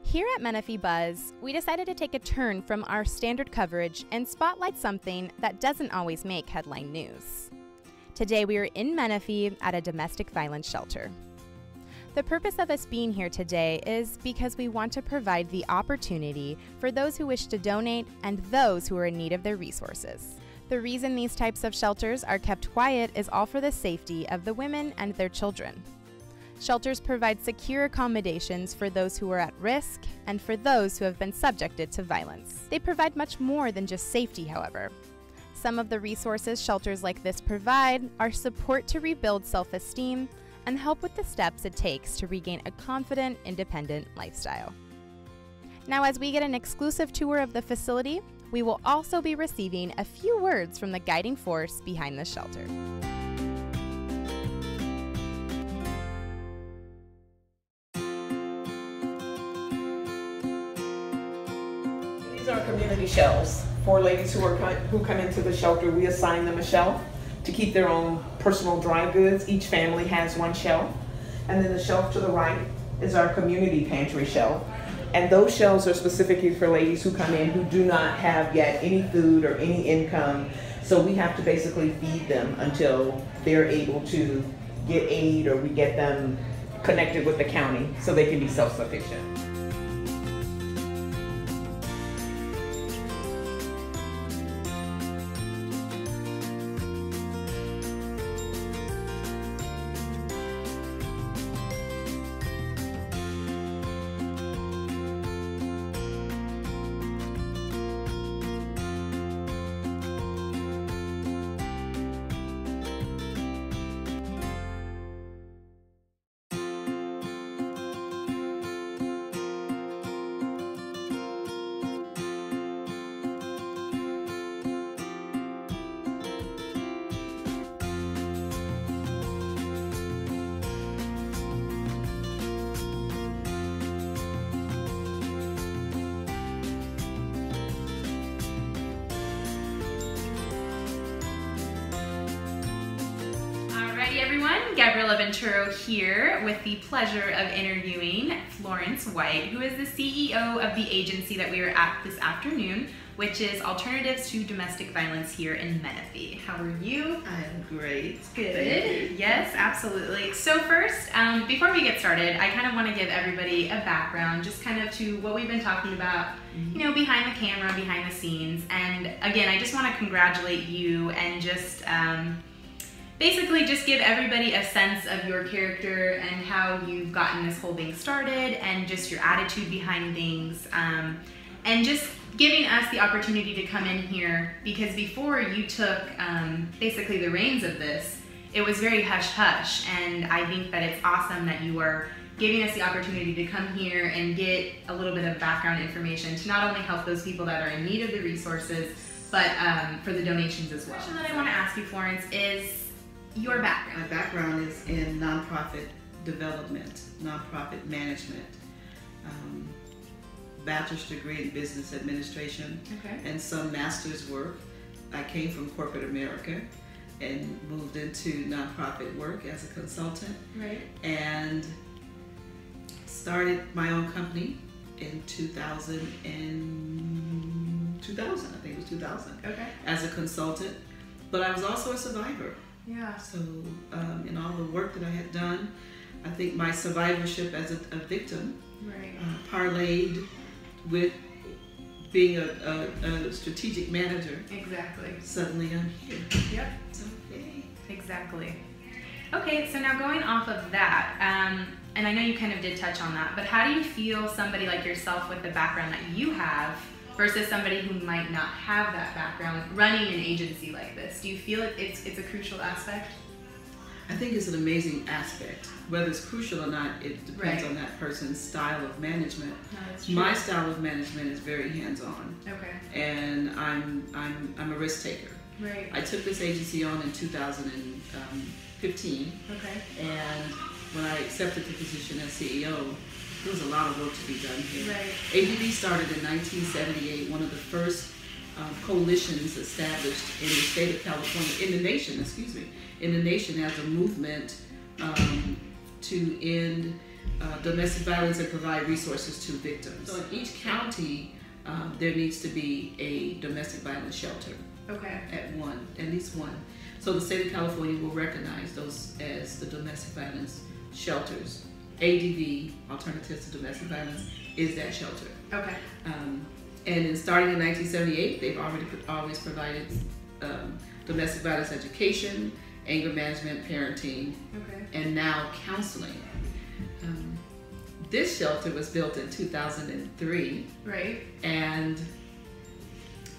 Here at Menifee Buzz, we decided to take a turn from our standard coverage and spotlight something that doesn't always make headline news. Today we are in Menifee at a domestic violence shelter. The purpose of us being here today is because we want to provide the opportunity for those who wish to donate and those who are in need of their resources. The reason these types of shelters are kept quiet is all for the safety of the women and their children. Shelters provide secure accommodations for those who are at risk and for those who have been subjected to violence. They provide much more than just safety, however. Some of the resources shelters like this provide are support to rebuild self-esteem and help with the steps it takes to regain a confident, independent lifestyle. Now, as we get an exclusive tour of the facility, we will also be receiving a few words from the guiding force behind the shelter. These are community shelves. For ladies who come into the shelter, we assign them a shelf to keep their own personal dry goods. Each family has one shelf. And then the shelf to the right is our community pantry shelf. And those shelves are specifically for ladies who come in who do not have yet any food or any income. So we have to basically feed them until they're able to get aid, or we get them connected with the county so they can be self-sufficient. Alrighty everyone, Gabriela Venturo here with the pleasure of interviewing Florence White, who is the CEO of the agency that we are at this afternoon, which is Alternatives to Domestic Violence here in Menifee. How are you? I am great. Good. Yes, absolutely. So first, before we get started, I kind of want to give everybody a background, just kind of to what we've been talking about, you know, behind the camera, behind the scenes. And again, I just want to congratulate you and just basically just give everybody a sense of your character and how you've gotten this whole thing started and just your attitude behind things, and just giving us the opportunity to come in here, because before you took basically the reins of this, it was very hush-hush, and I think that it's awesome that you are giving us the opportunity to come here and get a little bit of background information to not only help those people that are in need of the resources, but for the donations as well. The question that I want to ask you, Florence, is your background. My background is in nonprofit development, nonprofit management, bachelor's degree in business administration, and some master's work. I came from corporate America and moved into nonprofit work as a consultant, and started my own company in 2000, I think it was 2000, as a consultant. But I was also a survivor. Yeah. So in all the work that I had done, I think my survivorship as a victim parlayed with being a strategic manager. Exactly. Suddenly I'm here. Yep. So, yay. Exactly. Okay, so now going off of that, and I know you kind of did touch on that, but how do you feel somebody like yourself with the background that you have versus somebody who might not have that background running an agency like this? Do you feel it's a crucial aspect? I think it's an amazing aspect. Whether it's crucial or not, it depends on that person's style of management. No, that's true. My style of management is very hands-on. Okay. And I'm a risk taker. Right. I took this agency on in 2015. Okay. And when I accepted the position as CEO, there was a lot of work to be done here. Right. ADV started in 1978, one of the first coalitions established in the state of California, in the nation, excuse me, in the nation as a movement to end domestic violence and provide resources to victims. So in each county, there needs to be a domestic violence shelter. Okay. At least one. So the state of California will recognize those as the domestic violence shelters. ADV, Alternatives to Domestic Violence, is that shelter. Okay. And starting in 1978, they've always provided domestic violence education, anger management, parenting, and now counseling. This shelter was built in 2003. Right. And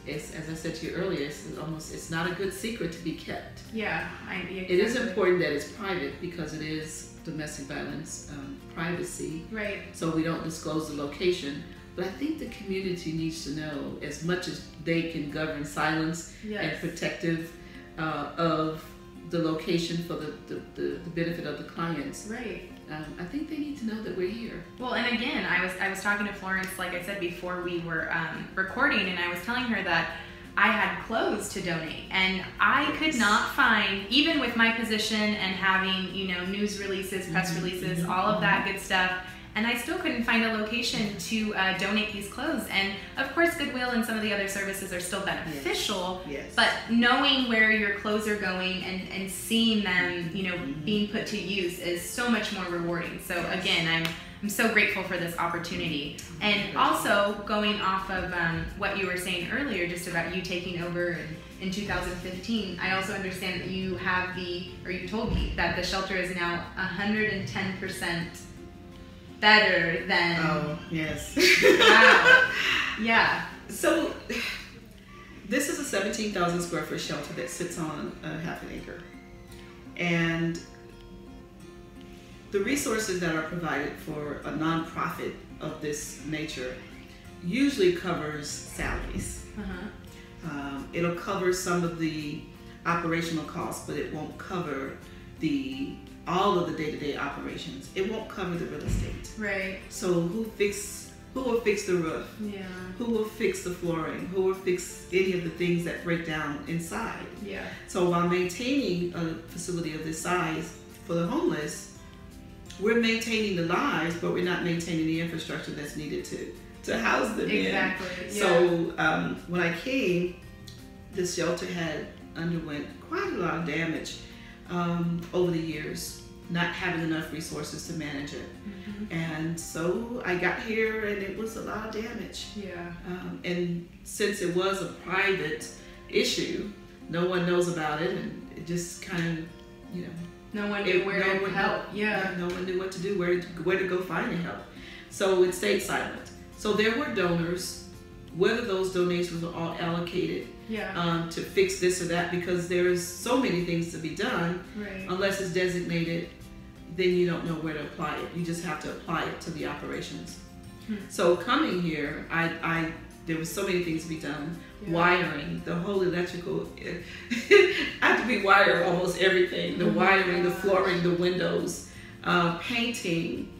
it's, as I said to you earlier, it's not a good secret to be kept. Yeah, exactly. It is important that it's private because it is domestic violence privacy. Right. So we don't disclose the location. But I think the community needs to know, as much as they can govern silence and protective of the location for the benefit of the clients. Right. I think they need to know that we're here. Well, and again, I was talking to Florence, like I said before we were recording, and I was telling her that I had clothes to donate, and I could not find, even with my position and having, you know, news releases, press releases, all of that good stuff, and I still couldn't find a location to donate these clothes. And of course, Goodwill and some of the other services are still beneficial, but knowing where your clothes are going and seeing them, you know, being put to use is so much more rewarding. So again, I'm so grateful for this opportunity. And also going off of what you were saying earlier, just about you taking over in 2015, I also understand that you have you told me that the shelter is now 110% better than. Oh, yes. Wow. Yeah. So this is a 17,000 square foot shelter that sits on a half an acre. And the resources that are provided for a nonprofit of this nature usually covers salaries. It'll cover some of the operational costs, but it won't cover all of the day-to-day operations. It won't cover the real estate. Right. So who will fix the roof? Yeah. Who will fix the flooring? Who will fix any of the things that break down inside? Yeah. So while maintaining a facility of this size for the homeless, we're maintaining the lives, but we're not maintaining the infrastructure that's needed to house them in. Exactly. Yeah. So when I came, this shelter had underwent quite a lot of damage over the years, not having enough resources to manage it. And so I got here and it was a lot of damage. Yeah. And since it was a private issue, no one knows about it, and it just kind of, you know, no one knew where to help. Yeah. No one knew what to do, where to go find the help. So it stayed silent. So there were donors. Whether those donations were all allocated to fix this or that, because there's so many things to be done, unless it's designated, then you don't know where to apply it. You just have to apply it to the operations. So coming here, there was so many things to be done. Wiring, the whole electrical, I have to be wire almost everything. The wiring, the flooring, the windows, painting,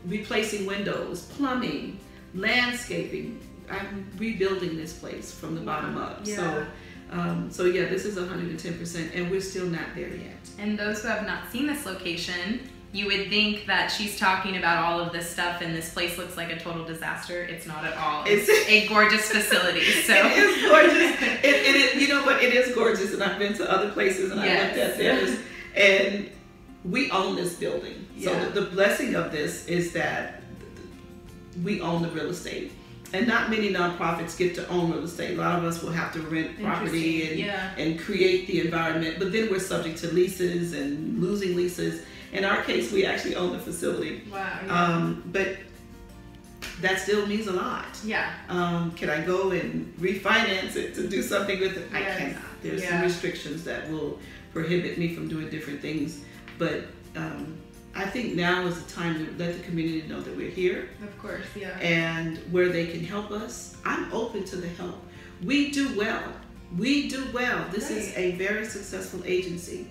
replacing windows, plumbing, landscaping. I'm rebuilding this place from the bottom up. So yeah, this is 110%, and we're still not there yet. And those who have not seen this location, you would think that she's talking about all of this stuff and this place looks like a total disaster. It's not at all. It's a gorgeous facility. So it is gorgeous. It you know what? It is gorgeous, and I've been to other places and I looked at theirs, and we own this building. So the blessing of this is that we own the real estate. And not many nonprofits get to own real estate. A lot of us will have to rent property and create the environment, but then we're subject to leases and losing leases. In our case, we actually own the facility. Wow. Yeah. But that still means a lot. Yeah. Can I go and refinance it to do something with it? I cannot. There's some restrictions that will prohibit me from doing different things. But I think now is the time to let the community know that we're here. Of course, yeah. And where they can help us. I'm open to the help. We do well. We do well. This is a very successful agency.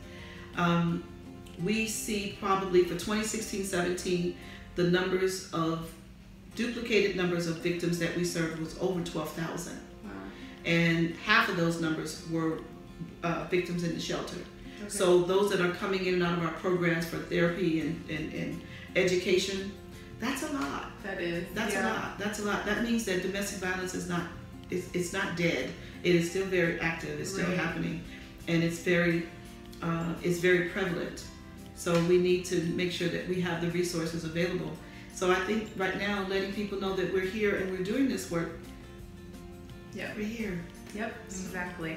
We see probably for 2016-17, the numbers of duplicated numbers of victims that we served was over 12,000. Wow. And half of those numbers were victims in the shelter. So those that are coming in and out of our programs for therapy and education, that's a lot. That is. That's a lot. That's a lot. That means that domestic violence is not, it's not dead. It is still very active. It's still happening, and it's very prevalent. So we need to make sure that we have the resources available. So I think right now, letting people know that we're here and we're doing this work. Yeah, we're here. Yep, exactly.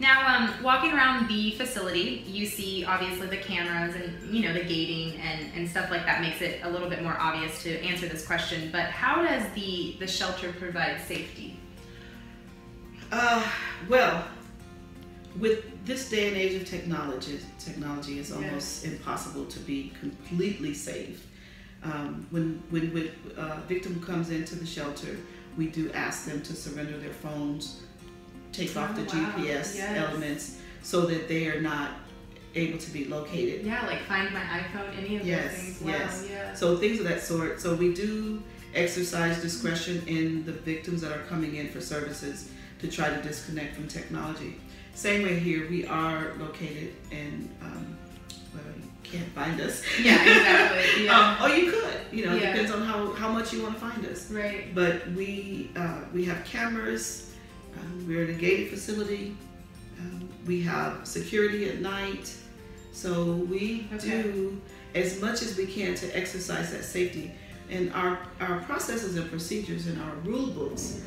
Now, walking around the facility, you see obviously the cameras and, you know, the gating and stuff like that makes it a little bit more obvious to answer this question. But how does the shelter provide safety? Well, with this day and age of technology is almost impossible to be completely safe. When a victim comes into the shelter, we do ask them to surrender their phones, take off the GPS elements so that they are not able to be located. Yeah, like Find My iPhone, any of those things. Wow, yes. So things of that sort. So we do exercise discretion in the victims that are coming in for services to try to disconnect from technology. Same way here, we are located in, well, you can't find us. Yeah, exactly. Yeah. Or you could, you know, it depends on how much you want to find us. Right. But we have cameras. We're in a gated facility. We have security at night. So we do as much as we can to exercise that safety. And our processes and procedures and our rule books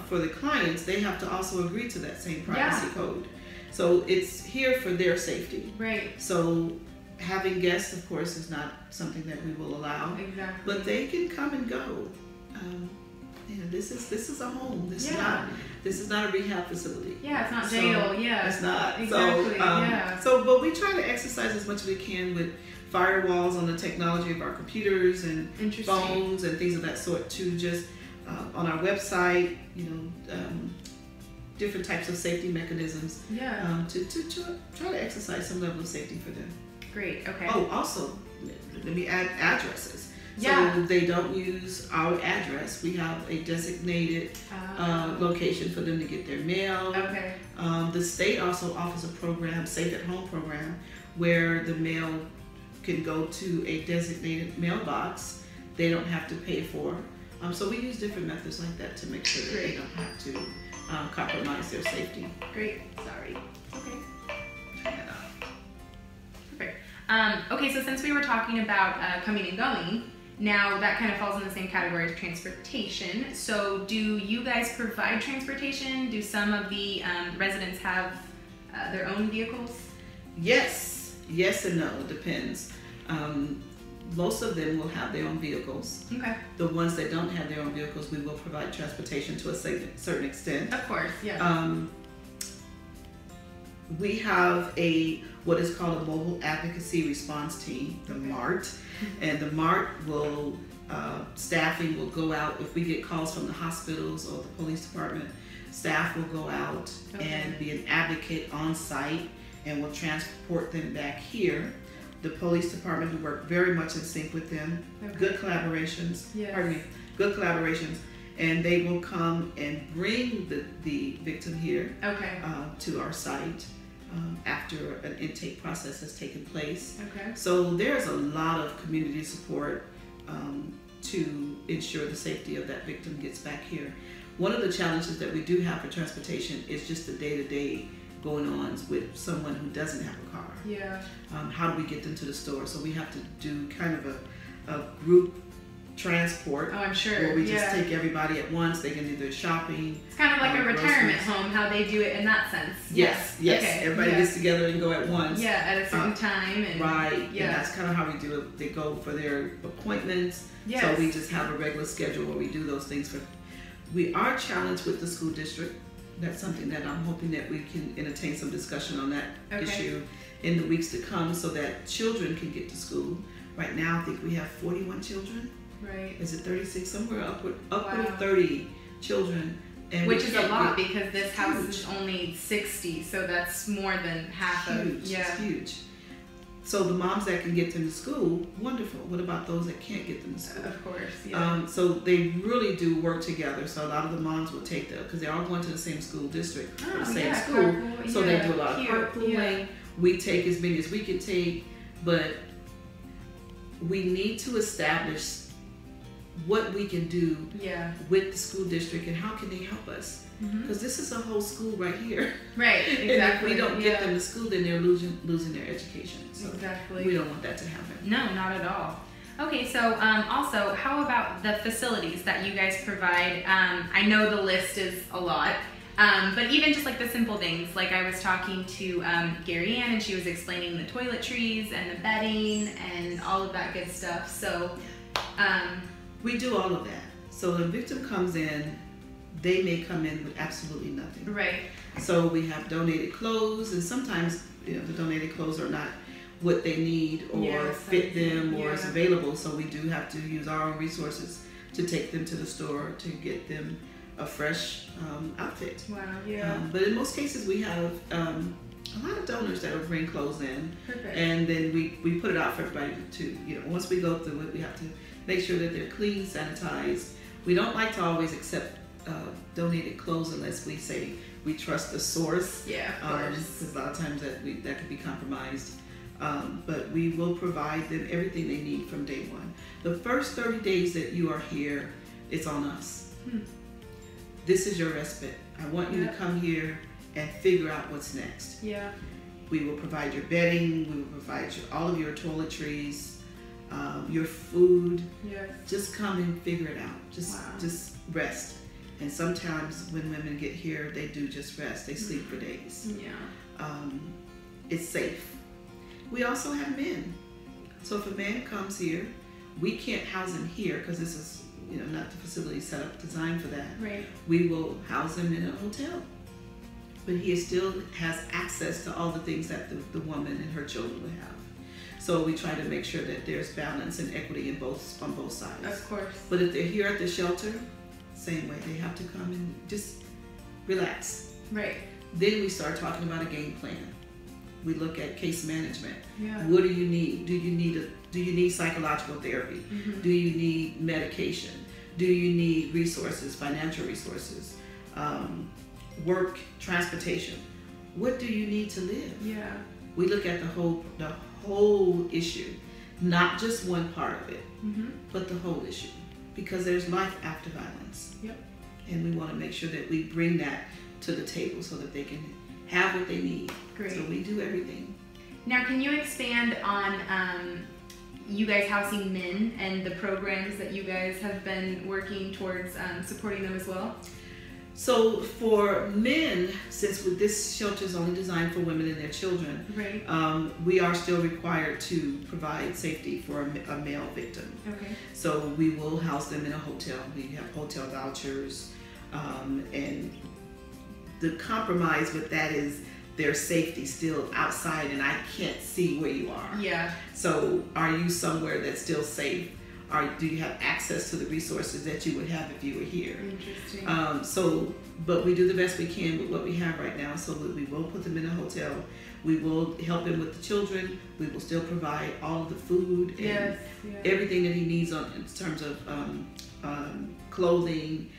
for the clients, they have to also agree to that same privacy code. So it's here for their safety. Right. So having guests, of course, is not something that we will allow. Exactly. But they can come and go. You know, this is a home. This is not a rehab facility. Yeah, it's not jail. It's not. Exactly. So, but we try to exercise as much as we can with firewalls on the technology of our computers and phones and things of that sort to just on our website, you know, different types of safety mechanisms to try to exercise some level of safety for them. Great, okay. Oh, also, let me add addresses. So they don't use our address. We have a designated location for them to get their mail. Okay. The state also offers a program, Safe at Home program, where the mail can go to a designated mailbox. They don't have to pay for. So we use different methods like that to make sure that they don't have to compromise their safety. Great. Sorry. Okay. Perfect. Okay, so since we were talking about coming and going, now that kind of falls in the same category as transportation. So do you guys provide transportation? Do some of the residents have their own vehicles? Yes and no, it depends. Most of them will have their own vehicles. Okay. The ones that don't have their own vehicles, we will provide transportation to a certain extent. Of course, yeah. We have what is called a mobile advocacy response team, the MART, and the MART will staffing will go out if we get calls from the hospitals or the police department. Staff will go out and be an advocate on site and will transport them back here. The police department will work very much in sync with them. Good collaborations. Yes. Pardon me. Good collaborations. And they will come and bring the victim here to our site after an intake process has taken place. Okay. So there's a lot of community support to ensure the safety of that victim gets back here. One of the challenges that we do have for transportation is just the day-to-day going on with someone who doesn't have a car. Yeah. How do we get them to the store? So we have to do kind of a group transport. Oh, I'm sure. Where we just take everybody at once. They can do their shopping. It's kind of like a retirement home, how they do it in that sense. Yes. Okay. Everybody gets together and go at once. Yeah, at a certain time. And, right. Yeah. And that's kind of how we do it. They go for their appointments. Yes. So we just have a regular schedule where we do those things. We are challenged with the school district. That's something that I'm hoping that we can entertain some discussion on that issue in the weeks to come so that children can get to school. Right now, I think we have 41 children. Right. Is it 36? Somewhere upward of 30 children. And which is a lot because this house is only 60, so that's more than half of. It's huge. So the moms that can get them to school, wonderful. What about those that can't get them to school? Of course, yeah. So they really do work together. So a lot of the moms will take them because they're all going to the same school district, or the same school. Carpool, so they do a lot of carpooling. We take as many as we can take, but we need to establish what we can do with the school district and how can they help us. Because this is a whole school right here. Right, exactly. And if we don't get them to school, then they're losing their education. So exactly. We don't want that to happen. No, not at all. Okay, so also, how about the facilities that you guys provide? I know the list is a lot, but even just like the simple things, like I was talking to Gary Ann and she was explaining the toiletries and the bedding and all of that good stuff. So we do all of that. So the victim comes in, they may come in with absolutely nothing. Right. So we have donated clothes, and sometimes the donated clothes are not what they need or fit them or is available. So we do have to use our own resources to take them to the store to get them a fresh outfit. Wow, yeah. But in most cases we have a lot of donors that will bring clothes in. Perfect. And then we put it out for everybody to, once we go through it, we have to make sure that they're clean, sanitized. We don't like to always accept donated clothes unless we say we trust the source. Yeah, of course. Because a lot of times that could be compromised. But we will provide them everything they need from day one. The first 30 days that you are here, it's on us. This is your respite. I want you to come here and figure out what's next. Yeah. We will provide your bedding, we will provide all of your toiletries, your food. Yes. Just come and figure it out. Just rest. And sometimes when women get here, they do just rest. They sleep for days. Yeah. It's safe. We also have men. So if a man comes here, we can't house him here because this is, not the facility set up designed for that. Right. We will house him in a hotel. But he still has access to all the things that the woman and her children would have. So we try to make sure that there's balance and equity on both sides. Of course. But if they're here at the shelter, same way. They have to come and just relax. Right. Then we start talking about a game plan. We look at case management. Yeah. What do you need? Do you need psychological therapy? Do you need medication? Do you need resources, financial resources, work, transportation? What do you need to live? Yeah. We look at the whole issue, not just one part of it, but the whole issue, because there's life after violence. Yep. And we want to make sure that we bring that to the table so that they can have what they need. Great. So we do everything. Now, can you expand on you guys housing men and the programs that you guys have been working towards supporting them as well? So for men, since this shelter is only designed for women and their children, right. We are still required to provide safety for a male victim. Okay. So we will house them in a hotel. We have hotel vouchers, and the compromise with that is their safety still outside and I can't see where you are. Yeah. So are you somewhere that's still safe? Or do you have access to the resources that you would have if you were here? Interesting. But we do the best we can with what we have right now. So we will put them in a hotel. We will help him with the children. We will still provide all of the food and everything that he needs in terms of clothing,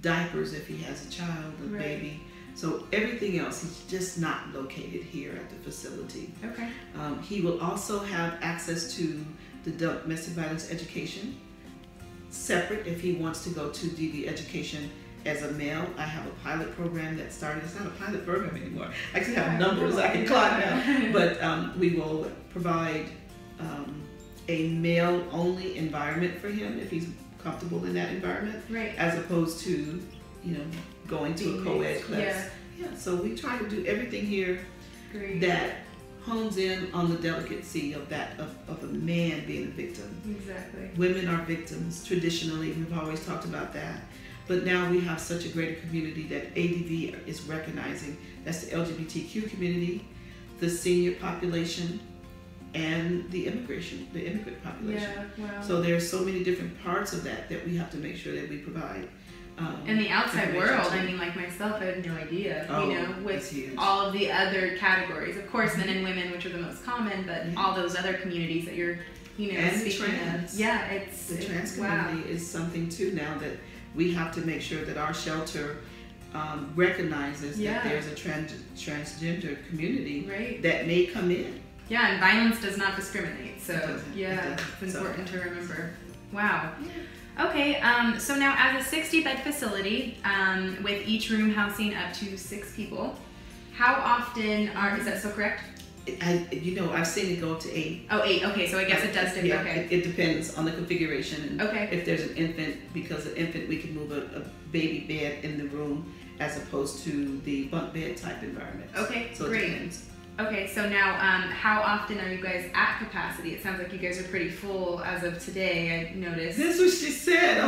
diapers if he has a child, a baby. So everything else, he's just not located here at the facility. Okay. He will also have access to the domestic violence education, separate if he wants to go to DV education as a male. I have a pilot program that started. It's not a pilot program anymore. I actually have numbers I can clock now. But we will provide a male-only environment for him if he's comfortable in that environment, right. as opposed to, going to a co-ed class. Yeah. So we try to do everything here that hones in on the delicacy of a man being a victim. Exactly. Women are victims traditionally. We've always talked about that. But now we have such a greater community that ADV is recognizing. That's the LGBTQ community, the senior population, and the immigrant population. Yeah, wow. So there's so many different parts of that we have to make sure that we provide. In the outside world, I mean, like myself, I had no idea, with all of the other categories. Of course, men and women, which are the most common, but all those other communities that you're, and speaking trans. of. Yeah, it's the trans community is something too now that we have to make sure that our shelter recognizes that there's a transgender community that may come in. Yeah, and violence does not discriminate. So it's important to remember. Wow. Yeah. Okay, so now as a 60-bed facility with each room housing up to 6 people, how often is that still correct? I've seen it go up to 8. Oh, 8. Okay, so I guess it does differ. Yeah, okay. It depends on the configuration. Okay. If there's an infant, because an infant, we can move a baby bed in the room as opposed to the bunk bed type environment. Okay, so great. It depends. Okay, so now how often are you guys at capacity? It sounds like you guys are pretty full as of today, I noticed. That's what she said.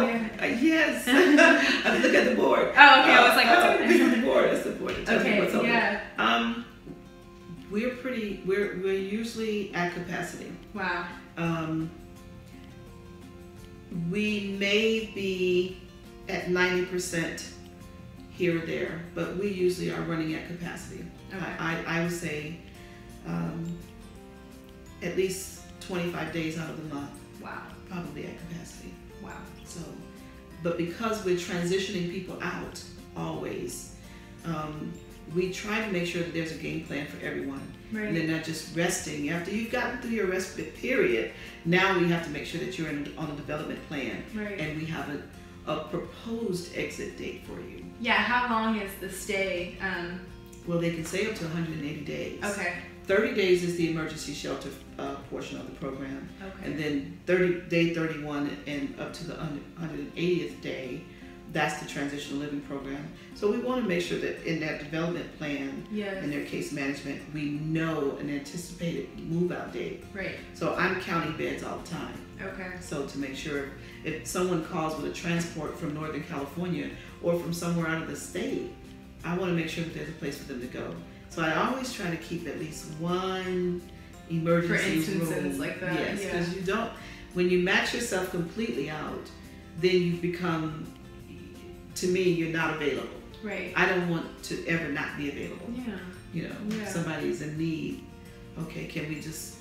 Yes. I look at the board. Oh, okay. I was like, what's up? This is the board. That's the board. Okay, what's over. Yeah. We're usually at capacity. Wow. We may be at 90% here or there, but we usually are running at capacity. Okay. I would say at least 25 days out of the month. Wow. Probably at capacity. Wow. So, but because we're transitioning people out always, we try to make sure that there's a game plan for everyone. Right. And they're not just resting. After you've gotten through your respite period, now we have to make sure that you're on a development plan. Right. And we have a proposed exit date for you. Yeah, how long is the stay? Well, they can stay up to 180 days. Okay. 30 days is the emergency shelter portion of the program. Okay. And then day 31 and up to the 180th day, that's the transitional living program. So we want to make sure that in that development plan, in their case management, we know an anticipated move-out date. Right. So I'm counting beds all the time. Okay. So to make sure if someone calls with a transport from Northern California or from somewhere out of the state, I want to make sure that there's a place for them to go. So I always try to keep at least one emergency room. Like that. Yes, because you don't, when you match yourself completely out, then you become, to me, you're not available. Right. I don't want to ever not be available. Yeah. If somebody's in need, okay, can we just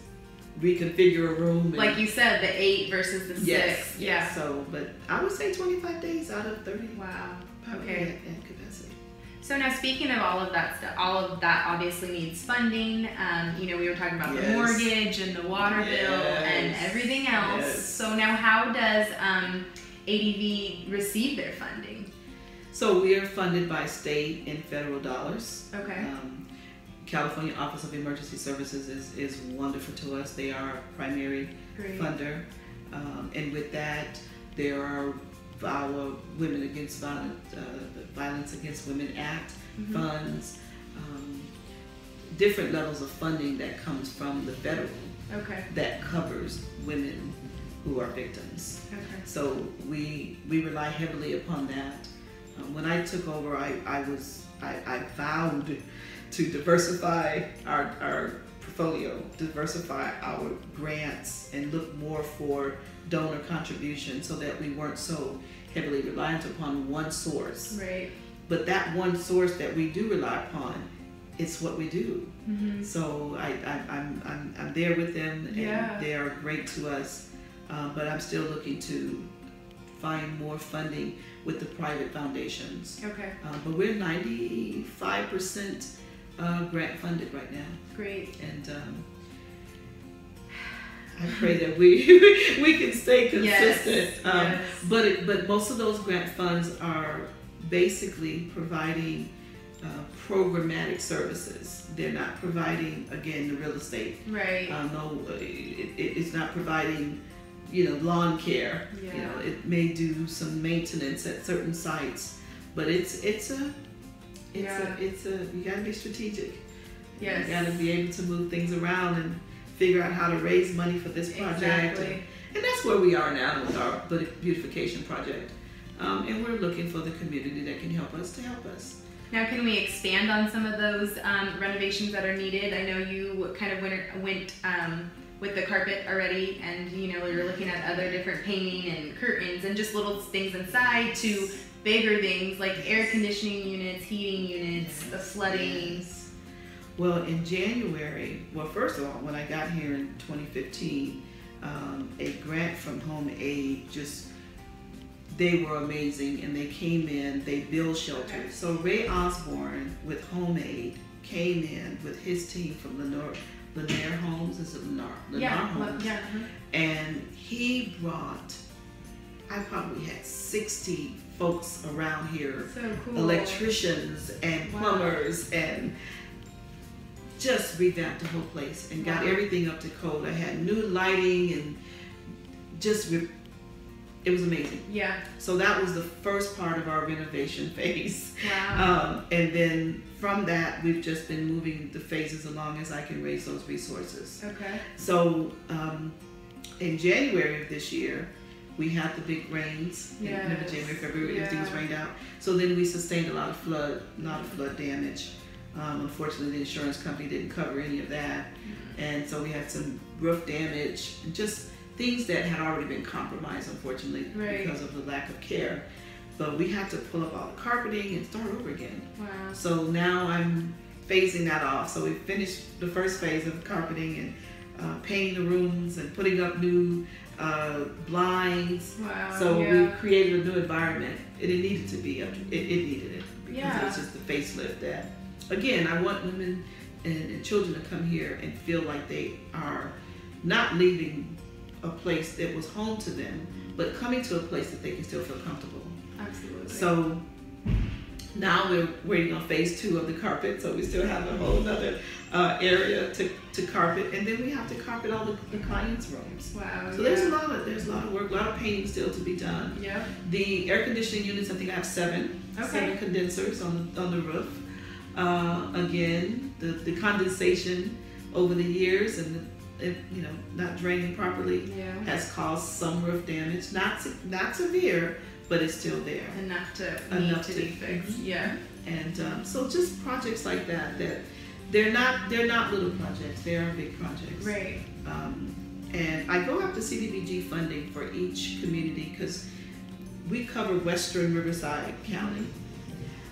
reconfigure a room? And, like you said, the 8 versus the 6. Yes. Yeah. So, but I would say 25 days out of 30. Wow. Okay. At capacity. So now, speaking of all of that stuff, all of that obviously needs funding. We were talking about the mortgage and the water bill and everything else. Yes. So now, how does ADV receive their funding? So we are funded by state and federal dollars. Okay. California Office of Emergency Services is wonderful to us. They are our primary funder. And with that, there are our Women Against Violence, the Violence Against Women Act funds, different levels of funding that comes from the federal that covers women who are victims. Okay. So we rely heavily upon that. When I took over, I vowed to diversify our portfolio, diversify our grants, and look more for donor contributions so that we weren't so heavily reliant upon one source. Right. But that one source that we do rely upon, it's what we do. So I'm there with them, and they are great to us. But I'm still looking to find more funding with the private foundations. Okay. But we're 95% grant funded right now. Great. And I pray that we can stay consistent. But most of those grant funds are basically providing programmatic services. They're not providing, again, the real estate. Right. No, it's not providing, lawn care. It may do some maintenance at certain sites, but you gotta be strategic. Yes. You gotta be able to move things around and figure out how to raise money for this project. Exactly. And that's where we are now with our beautification project. And we're looking for the community that can help us to help us. Now, can we expand on some of those renovations that are needed? I know you kind of went with the carpet already, and you're looking at other different painting and curtains and just little things inside to bigger things like air conditioning units, heating units, the flooding. Yes. Well, in January, first of all, when I got here in 2015, a grant from Home Aid just they were amazing, and they came in, they built shelters. Okay. So Ray Osborne with Homemade came in with his team from Lanier Homes, is it Lanier? Lanier Homes. Yeah. And he brought, I probably had 60 folks around here, so cool. Electricians and plumbers, and just revamped the whole place and got everything up to code. I had new lighting and just it was amazing. Yeah. So that was the first part of our renovation phase. Wow. And then from that, we've just been moving the phases along as I can raise those resources. Okay. So in January of this year, we had the big rains. Yes. Remember January, February, everything was rained out. So then we sustained a lot of flood damage. Unfortunately, the insurance company didn't cover any of that. And so we had some roof damage and just things that had already been compromised, unfortunately, because of the lack of care. But we had to pull up all the carpeting and start over again. Wow. So now I'm phasing that off. So we finished the first phase of carpeting and painting the rooms and putting up new blinds. Wow. So we created a new environment. It needed to be, it needed it. Because it was just the facelift that, again, I want women and children to come here and feel like they are not leaving a place that was home to them, but coming to a place that they can still feel comfortable. Absolutely. So now we're waiting on phase 2 of the carpet, so we still have a whole other area to carpet, and then we have to carpet all the clients' rooms. Wow. So there's a lot of work, a lot of painting still to be done. Yeah. The air conditioning units, I think I have 7 condensers on the roof. Again, the condensation over the years and not draining properly has caused some roof damage. Not severe, but it's still there. Enough to be fixed. Yeah. And so just projects like that they're not little projects. They are big projects. Right. And I go after CDBG funding for each community because we cover Western Riverside County.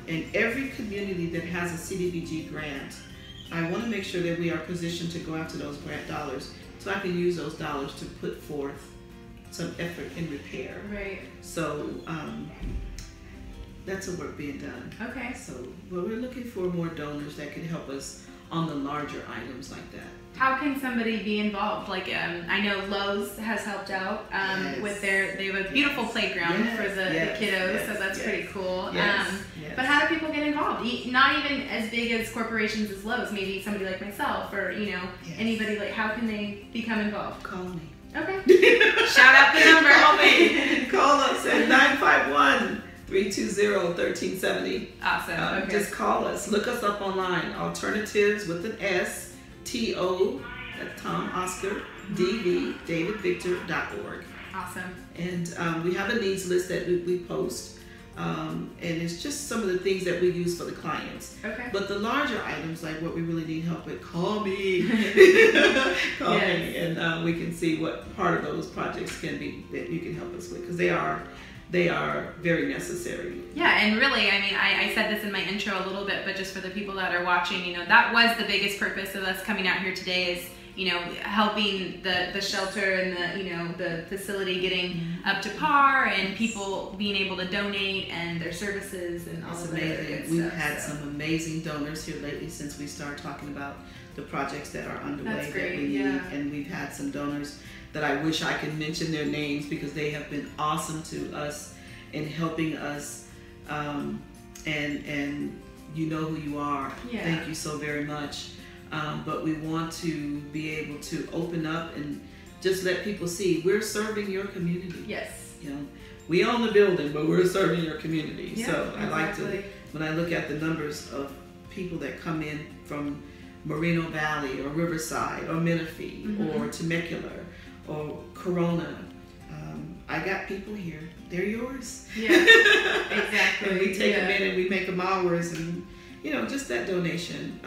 And every community that has a CDBG grant, I want to make sure that we are positioned to go after those grant dollars so I can use those dollars to put forth some effort in repair. Right. So that's the work being done. Okay. So we're looking for more donors that can help us on the larger items like that. How can somebody be involved? Like, I know Lowe's has helped out with they have a beautiful playground for the kiddos, so that's pretty cool. But how do people get involved? Not even as big as corporations as Lowe's, maybe somebody like myself or, anybody, like, how can they become involved? Call me. Okay. Shout out the number. Call me. Call us at 951-320-1370. Awesome. Okay. Just call us. Look us up online. Alternatives with an S. TO, that's Tom Oscar, DV, DavidVictor.org. Awesome. And we have a needs list that we post, and it's just some of the things that we use for the clients. Okay. But the larger items, like what we really need help with, call me. Call me, and we can see what part of those projects can be that you can help us with, because they are very necessary. Yeah, and really, I mean, I said this in my intro a little bit, but just for the people that are watching, that was the biggest purpose of us coming out here today is, helping the shelter and the facility getting up to par and people being able to donate and their services and all of that other good stuff. We've had some amazing donors here lately since we started talking about the projects that are underway. That's great, that we need, and we've had some donors that I wish I could mention their names because they have been awesome to us in helping us, and you know who you are. Yeah. Thank you so very much. But we want to be able to open up and just let people see we're serving your community. Yes. We own the building, but we're serving your community. Yeah, so I like exactly. to, when I look at the numbers of people that come in from Moreno Valley or Riverside or Menifee or Temecula or Corona, I got people here. They're yours. Yeah, exactly. And we take them in and we make them ours, and just that donation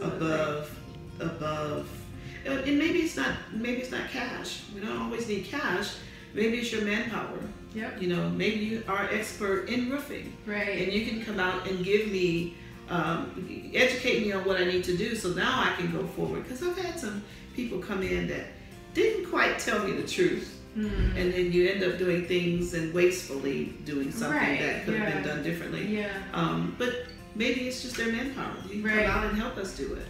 above, and maybe it's not cash. We don't always need cash. Maybe it's your manpower. Yep. Maybe you are expert in roofing. Right. And you can come out and give me, educate me on what I need to do, so now I can go forward. Because I've had some people come in that didn't quite tell me the truth And then you end up doing things and wastefully doing something that could have been done differently. But maybe it's just their manpower. You can come out and help us do it.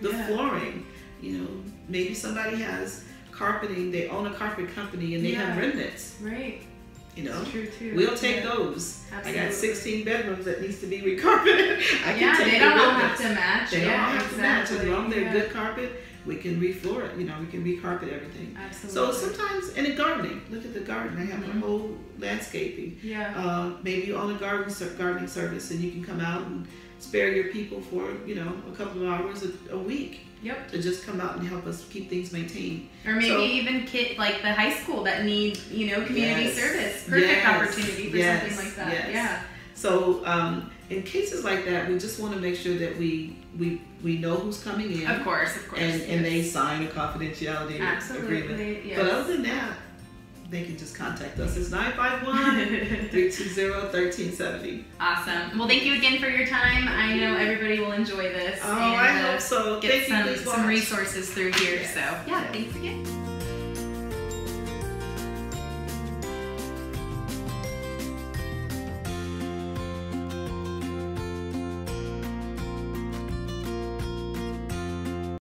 The flooring, you know, maybe somebody has carpeting, they own a carpet company and they have remnants. You know, true too. We'll take those. Absolutely. I got 16 bedrooms that needs to be recarpeted. I can take they don't all have to match. They don't all have to match. As long as they're good carpet, we can refloor it. You know, we can recarpet everything. Absolutely. So sometimes, and in gardening, look at the garden. I have a whole landscaping. Maybe you own a gardening service and you can come out and spare your people for, you know, a couple of hours a week. To just come out and help us keep things maintained. Or maybe even like the high school that need, you know, community service. Perfect opportunity for something like that. So in cases like that, we just want to make sure that we know who's coming in. Of course. And they sign a confidentiality agreement. But other than that, they can just contact us. It's 951-320-1370. Awesome. Well, thank you again for your time. I know everybody will enjoy this. Oh, I hope so. Get some resources through here. So, yeah, thanks again.